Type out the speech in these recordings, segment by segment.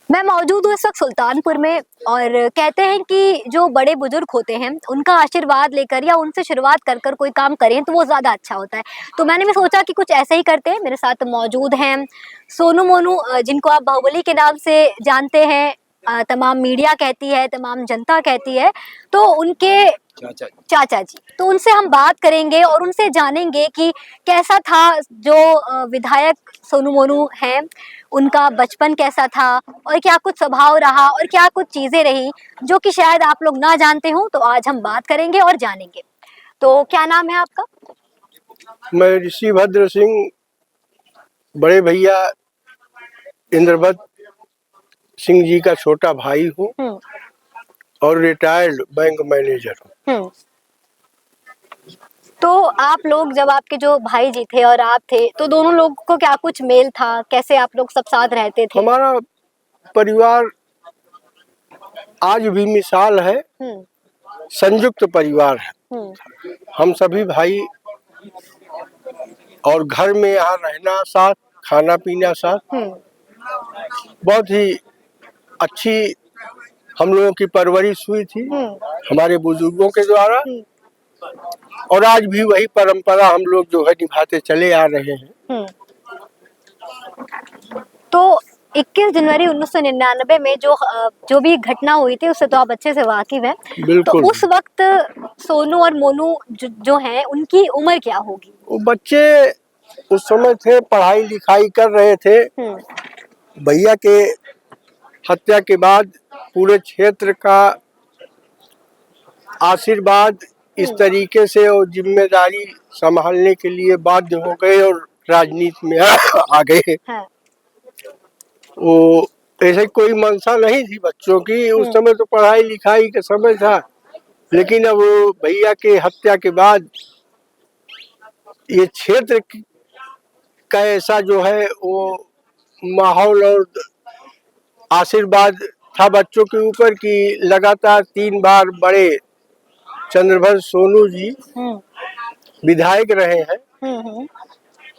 मैं मौजूद हूँ इस वक्त सुल्तानपुर में और कहते हैं कि जो बड़े बुजुर्ग होते हैं उनका आशीर्वाद लेकर या उनसे शुरुआत कर कर कोई काम करें तो वो ज़्यादा अच्छा होता है। तो मैंने भी सोचा कि कुछ ऐसे ही करते हैं। मेरे साथ मौजूद हैं सोनू मोनू, जिनको आप बाहुबली के नाम से जानते हैं, तमाम मीडिया कहती है, तमाम जनता कहती है। तो उनके चाचा जी, तो उनसे हम बात करेंगे और उनसे जानेंगे कि कैसा था जो विधायक सोनू मोनू हैं, उनका बचपन कैसा था और क्या कुछ स्वभाव रहा और क्या कुछ चीजें रही जो कि शायद आप लोग ना जानते हो। तो आज हम बात करेंगे और जानेंगे। तो क्या नाम है आपका? मैं ऋषि भद्र सिंह, बड़े भैया इंद्रभद्र सिंह जी का छोटा भाई हूँ और रिटायर्ड बैंक मैनेजर हूँ। तो आप लोग जब आपके जो भाई जी थे और आप थे तो दोनों लोगों को क्या कुछ मेल था? कैसे आप लोग सब साथ रहते थे? हमारा परिवार आज भी मिसाल है, संयुक्त परिवार है। हम सभी भाई और घर में यहाँ रहना साथ, खाना पीना साथ, बहुत ही अच्छी हम लोगों की परवरिश हुई थी हमारे बुजुर्गों के द्वारा। और आज भी वही परंपरा हम लोग जो है निभाते चले आ रहे हैं। तो 21 जनवरी 1999 में जो भी घटना हुई थी उससे तो आप अच्छे से वाकिफ हैं। तो उस वक्त सोनू और मोनू जो हैं उनकी उम्र क्या होगी? वो बच्चे उस समय थे, पढ़ाई लिखाई कर रहे थे। भैया के हत्या के बाद पूरे क्षेत्र का आशीर्वाद इस तरीके से और जिम्मेदारी संभालने के लिए बाध्य हो गए और राजनीति में आ गए। वो ऐसे कोई मंशा नहीं थी बच्चों की, उस समय तो पढ़ाई लिखाई का समय था। लेकिन अब भैया के हत्या के बाद ये क्षेत्र का ऐसा जो है वो माहौल और आशीर्वाद था बच्चों के ऊपर कि लगातार 3 बार बड़े चंद्रभद्र सोनू जी विधायक रहे हैं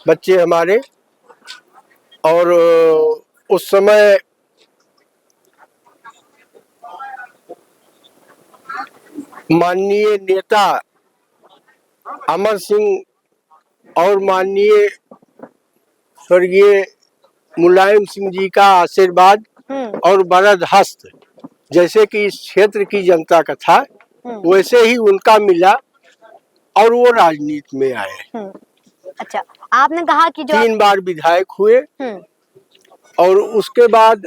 बच्चे हमारे। और उस समय माननीय नेता अमर सिंह और माननीय स्वर्गीय मुलायम सिंह जी का आशीर्वाद और वरद हस्त जैसे कि इस क्षेत्र की जनता का था, वैसे ही उनका मिला और वो राजनीति में आए। अच्छा, आपने कहा कि जो 3 बार विधायक हुए और उसके बाद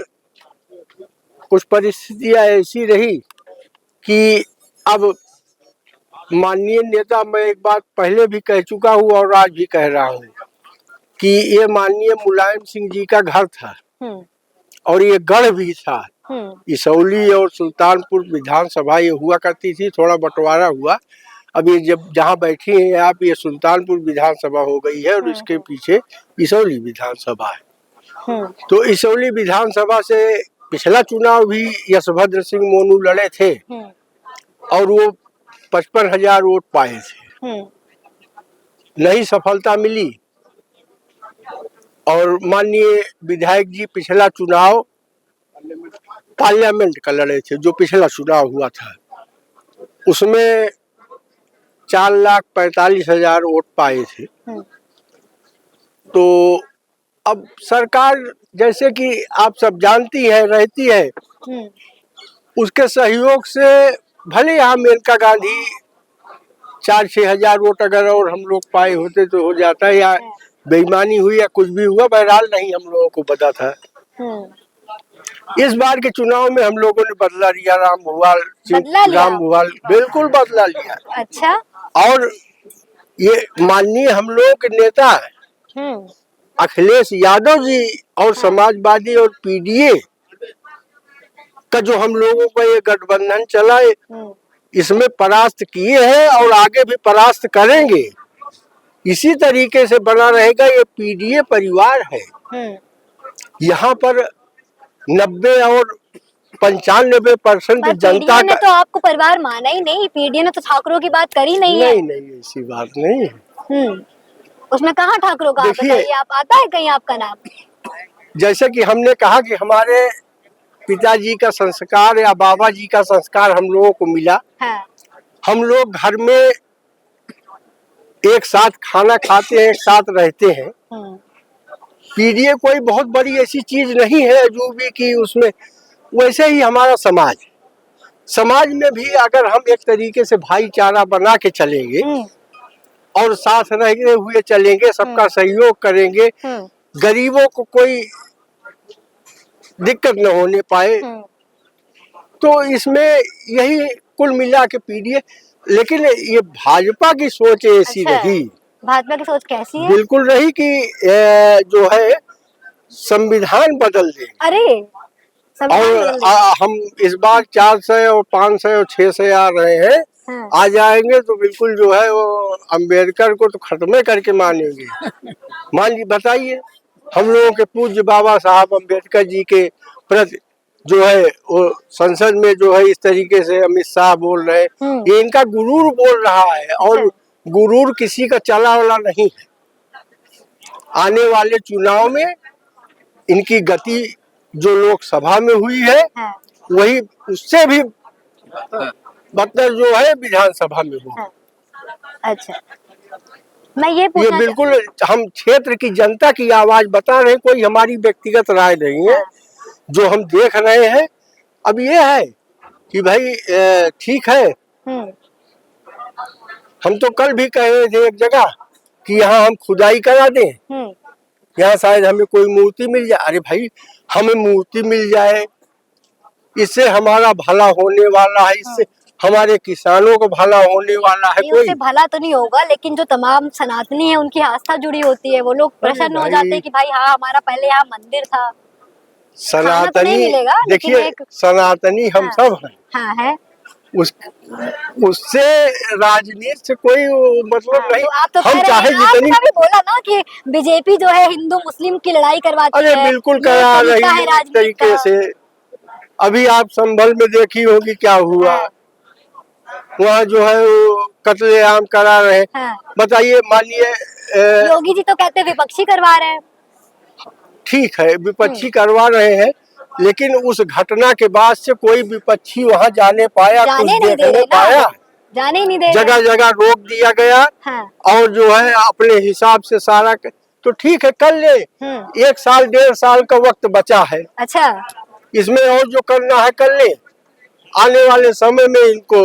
कुछ परिस्थितियां ऐसी रही कि अब माननीय नेता, मैं एक बात पहले भी कह चुका हूँ और आज भी कह रहा हूँ कि ये माननीय मुलायम सिंह जी का घर था और ये गढ़ भी था। इसौली और सुल्तानपुर विधानसभा ये हुआ करती थी, थोड़ा बंटवारा हुआ। अब ये जब जहाँ बैठी हैं आप, ये सुल्तानपुर विधानसभा हो गई है और इसके पीछे इसौली विधानसभा है। तो इसौली विधानसभा से पिछला चुनाव भी यशभद्र सिंह मोनू लड़े थे और वो 55,000 वोट पाए थे, नहीं सफलता मिली। और माननीय विधायक जी पिछला चुनाव पार्लियामेंट का लड़े थे, जो पिछला चुनाव हुआ था उसमें 4,45,000 वोट पाए थे। तो अब सरकार जैसे कि आप सब जानती है रहती है, उसके सहयोग से भले यहाँ मेनका गांधी 4-6 हजार वोट अगर और हम लोग पाए होते तो हो जाता, या बेईमानी हुई या कुछ भी हुआ, बहरहाल नहीं हम लोगों को पता था। इस बार के चुनाव में हम लोगों ने बदला लिया, राम भुवाल बिल्कुल बदला लिया। अच्छा। और ये माननीय हम लोगों के नेता अखिलेश यादव जी और समाजवादी और पीडीए का जो हम लोगों का ये गठबंधन चला, इसमें परास्त किए हैं और आगे भी परास्त करेंगे। इसी तरीके से बना रहेगा। ये पीडीए परिवार है, यहाँ पर 90 और 95% जनता ने तो आपको परिवार माना ही नहीं। पीडीए ने तो ठाकरों की बात करी नहीं है। नहीं ऐसी बात नहीं है। उसमें कहाँ ठाकरों का? बताइए, आप आता है कहीं आपका नाम? जैसे कि हमने कहा कि हमारे पिताजी का संस्कार या बाबा जी का संस्कार हम लोगों को मिला। हाँ। हम लोग घर में एक साथ खाना खाते हैं, एक साथ रहते हैं। पीडीए कोई बहुत बड़ी ऐसी चीज नहीं है जो भी कि उसमें, वैसे ही हमारा समाज में भी अगर हम एक तरीके से भाईचारा बना के चलेंगे और साथ रहते हुए चलेंगे, सबका सहयोग करेंगे, गरीबों को कोई दिक्कत न होने पाए, तो इसमें यही कुल मिला के पीडीए। लेकिन ये भाजपा की सोच ऐसी अच्छा, रही, भाजपा की सोच कैसी है? बिल्कुल रही कि जो है संविधान बदल दें। अरे और हम इस बार 400 और 500 और 600 आ रहे हैं। हाँ। आ जाएंगे तो बिल्कुल जो है वो अंबेडकर को तो खत्म करके मानेंगे। मान ली बताइए, हम लोगों के पूज्य बाबा साहब अंबेडकर जी के प्रति जो है वो संसद में जो है इस तरीके से अमित शाह बोल रहे हैं, ये इनका गुरूर बोल रहा है। और गुरूर किसी का चला वाला नहीं है। आने वाले चुनाव में इनकी गति जो लोकसभा में हुई है, हाँ। वही उससे भी बदतर जो है विधानसभा में हुआ। हाँ। अच्छा, मैं ये ये बिल्कुल हम क्षेत्र की जनता की आवाज बता रहे हैं, कोई हमारी व्यक्तिगत राय नहीं है। जो हम देख रहे हैं अब ये है कि भाई ठीक है। हम तो कल भी कह रहे थे एक जगह कि यहाँ हम खुदाई करा दें, यहाँ शायद हमें कोई मूर्ति मिल जाए। अरे भाई, हमें मूर्ति मिल जाए इससे हमारा भला होने वाला है, इससे हमारे किसानों को भला होने वाला है। कोई उससे भला तो नहीं होगा, लेकिन जो तमाम सनातनी है उनकी आस्था जुड़ी होती है, वो लोग प्रसन्न हो जाते हैं कि भाई हाँ हमारा पहले यहाँ मंदिर था। सनातनी, देखिए सनातनी हम सब हैं। हाँ है। उससे राजनीति से कोई मतलब नहीं। तो आप तो हम चाहे जितनी भी बोला ना कि बीजेपी जो है हिंदू मुस्लिम की लड़ाई करवाती है। अरे बिल्कुल करा रही है तरीके से। अभी आप संभल में देखी होगी क्या हुआ। वहाँ जो है वो कत्लेआम करा रहे। बताइए, मानिए योगी जी तो कहते हैं विपक्षी करवा रहे हैं। ठीक है, विपक्षी करवा रहे हैं, लेकिन उस घटना के बाद से कोई विपक्षी वहाँ जाने पाया, कुछ देखने पाया? जाने नहीं दे। जगह जगह रोक दिया गया। और जो है अपने हिसाब से सारा तो ठीक है कर ले। 1 साल 1.5 साल का वक्त बचा है। अच्छा, इसमें और जो करना है कर ले। आने वाले समय में इनको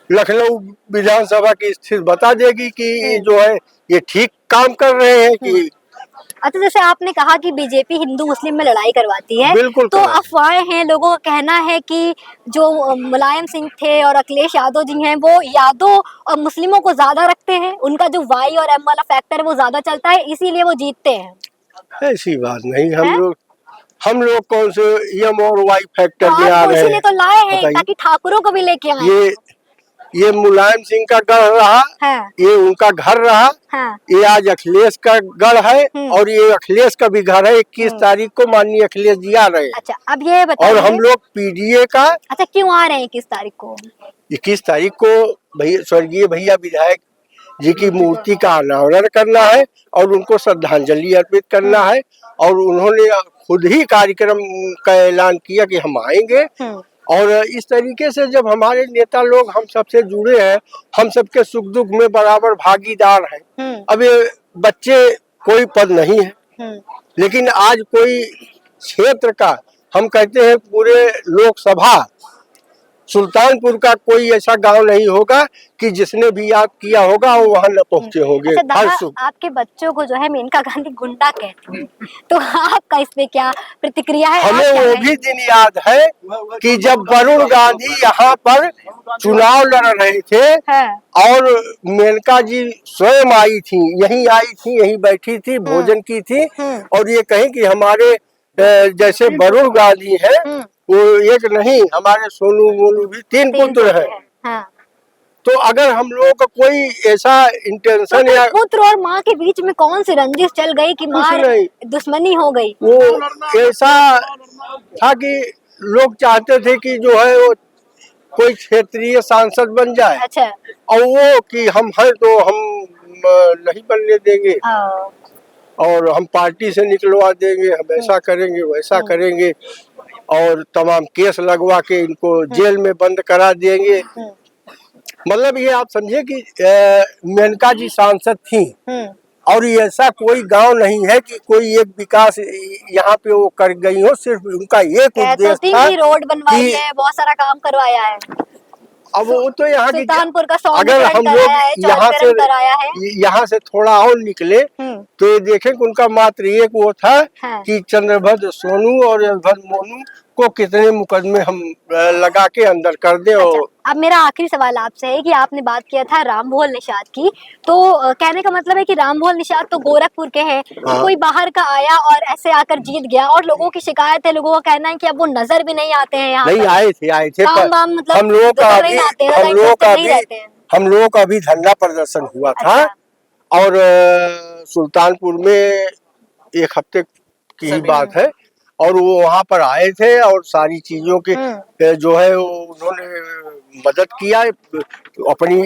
लखनऊ विधानसभा की स्थिति बता देगी कि जो है ये ठीक काम कर रहे हैं कि। अच्छा, जैसे आपने कहा कि बीजेपी हिंदू मुस्लिम में लड़ाई करवाती है, बिल्कुल। तो अफवाहें हैं, लोगों का कहना है कि जो मुलायम सिंह थे और अखिलेश यादव जी हैं, वो यादव और मुस्लिमों को ज्यादा रखते हैं, उनका जो वाई और एम वाला फैक्टर वो ज्यादा चलता है, इसीलिए वो जीतते हैं। ऐसी बात नहीं। हम लोग कौन से एम और वाई फैक्टर में आ रहे हैं? तो लाए हैं ताकि ठाकुरों को भी लेके आए। ये मुलायम सिंह का गढ़ रहा। ये उनका घर रहा। ये आज अखिलेश का गढ़ है और ये अखिलेश का भी घर है। 21 तारीख को माननीय अखिलेश जी आ रहे हैं। अच्छा, अब ये बताइए। और हम लोग पीडीए का। अच्छा, क्यों आ रहे हैं 21 तारीख को? 21 तारीख को भैया स्वर्गीय भैया विधायक जी की मूर्ति का अनावरण करना है और उनको श्रद्धांजलि अर्पित करना है। और उन्होंने खुद ही कार्यक्रम का ऐलान किया कि हम आएंगे। और इस तरीके से जब हमारे नेता लोग हम सबसे जुड़े हैं, हम सबके सुख दुख में बराबर भागीदार हैं। अब ये बच्चे कोई पद नहीं है, लेकिन आज कोई क्षेत्र का, हम कहते हैं पूरे लोकसभा सुल्तानपुर का कोई ऐसा गांव नहीं होगा कि जिसने भी याद किया होगा वो वहां न पहुंचे होंगे। अच्छा, आपके बच्चों को जो है मेनका गांधी गुंडा कहते हैं, तो आपका इस पे क्या प्रतिक्रिया है? हमें वो भी दिन याद है कि जब वरुण गांधी यहाँ पर चुनाव लड़ रहे थे और मेनका जी स्वयं आई थी, यहीं बैठी थी, भोजन की थी और ये कहें कि हमारे जैसे वरुण गांधी है वो एक नहीं, हमारे सोनू मोनू भी 3 पुत्र हैं। तो अगर हम लोगों का कोई ऐसा इंटेंशन तो या पुत्र और माँ के बीच में कौन सी रंजिश चल गई कि मार दुश्मनी हो गई? वो ऐसा था कि लोग चाहते थे कि जो है वो कोई क्षेत्रीय सांसद बन जाए। अच्छा। और वो कि हम हैं तो हम नहीं बनने देंगे। और हम पार्टी से निकलवा देंगे, हम ऐसा करेंगे वैसा करेंगे, और तमाम केस लगवा के इनको जेल में बंद करा देंगे। मतलब ये आप समझे कि मेनका जी सांसद थी, और ये ऐसा कोई गांव नहीं है कि कोई एक विकास यहाँ पे वो कर गई हो, सिर्फ उनका एक उद्देश्य था कि रोड बनवाई है, बहुत सारा काम करवाया है। अब वो तो यहाँ की, सुल्तानपुर का अगर हम लोग यहाँ से थोड़ा और निकले तो ये देखें कि उनका मात्र एक वो था कि चंद्रभद्र सोनू और यशभद्र मोनू को कितने मुकदमे हम लगा के अंदर कर दे। अच्छा, अब मेरा आखिरी सवाल आपसे है कि आपने बात किया था रामभोल निषाद की, तो कहने का मतलब है कि रामभोल निषाद तो गोरखपुर के हैं, हाँ। कोई बाहर का आया और ऐसे आकर जीत गया, और लोगों की शिकायत है, लोगों का कहना है कि अब वो नजर भी नहीं आते हैं यहाँ नहीं आए थे मतलब हम लोगों का अभी धरना प्रदर्शन हुआ था। अच्छा। और सुल्तानपुर में एक हफ्ते की ही बात है, और वो वहाँ पर आए थे और सारी चीजों के जो है उन्होंने मदद किया अपनी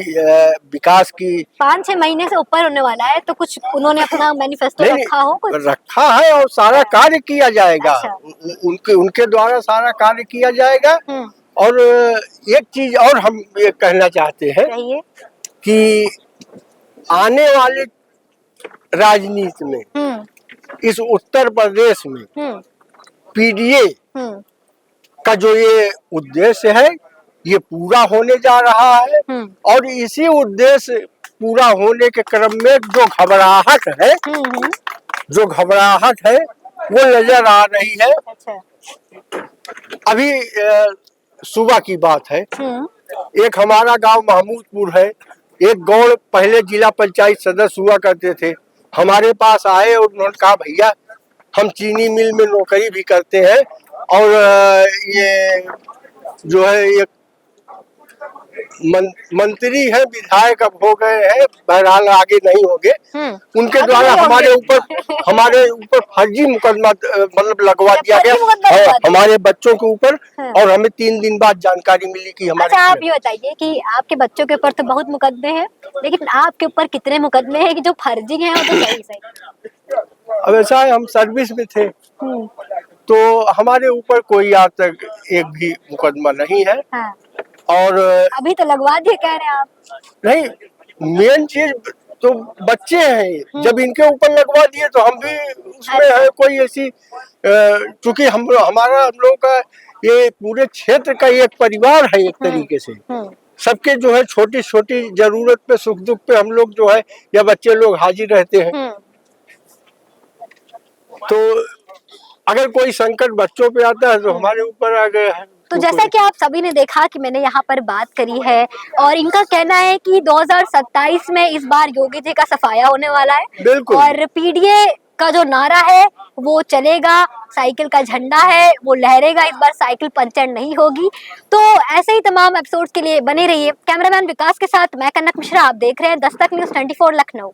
विकास की। 5-6 महीने से ऊपर होने वाला है, तो कुछ उन्होंने अपना मैनिफेस्टो रखा हो? कुछ रखा है और सारा कार्य किया जाएगा। अच्छा। उनके द्वारा सारा कार्य किया जाएगा। और एक चीज और हम ये कहना चाहते हैं कि आने वाले राजनीति में इस उत्तर प्रदेश में पीडीए का जो ये उद्देश्य है ये पूरा होने जा रहा है, और इसी उद्देश्य पूरा होने के क्रम में जो घबराहट है वो नजर आ रही है। अच्छा। अभी सुबह की बात है, एक हमारा गांव महमूदपुर है, एक गौड़ पहले जिला पंचायत सदस्य हुआ करते थे, हमारे पास आए और उन्होंने कहा भैया हम चीनी मिल में नौकरी भी करते हैं, और ये जो है एक मंत्री है, विधायक अब हो गए हैं, बहरहाल आगे नहीं होंगे, उनके द्वारा हमारे ऊपर फर्जी मुकदमा मतलब लगवा दिया गया हमारे बच्चों के ऊपर, और हमें 3 दिन बाद जानकारी मिली कि हमारे। अच्छा, आप ये बताइए कि आपके बच्चों के ऊपर तो बहुत मुकदमे हैं, लेकिन आपके ऊपर कितने मुकदमे हैं कि जो फर्जी हैं और तो सही? अब ऐसा है, हम सर्विस में थे तो हमारे ऊपर कोई आज तक एक भी मुकदमा नहीं है। हाँ। और अभी तो लगवा दिए कह रहे हैं आप? नहीं, मेन चीज तो बच्चे हैं, जब इनके ऊपर लगवा दिए तो हम भी उसमें है कोई ऐसी, चूंकि हम लोगों का ये पूरे क्षेत्र का एक परिवार है एक तरीके से, सबके जो है छोटी छोटी जरूरत पे सुख दुख पे हम लोग जो है या बच्चे लोग हाजिर रहते हैं। तो अगर कोई संकट बच्चों पे आता है तो हमारे ऊपर आ गया है। तो जैसा कि आप सभी ने देखा कि मैंने यहाँ पर बात करी है, और इनका कहना है कि 2027 में इस बार योगी जी का सफाया होने वाला है, बिल्कुल। और पीडीए का जो नारा है वो चलेगा, साइकिल का झंडा है वो लहरेगा, इस बार साइकिल पंचर नहीं होगी। तो ऐसे ही तमाम एपिसोड्स के लिए बने रहिए। कैमरामैन विकास के साथ मैं कनक मिश्रा, आप देख रहे हैं दस्तक न्यूज़ 24 लखनऊ।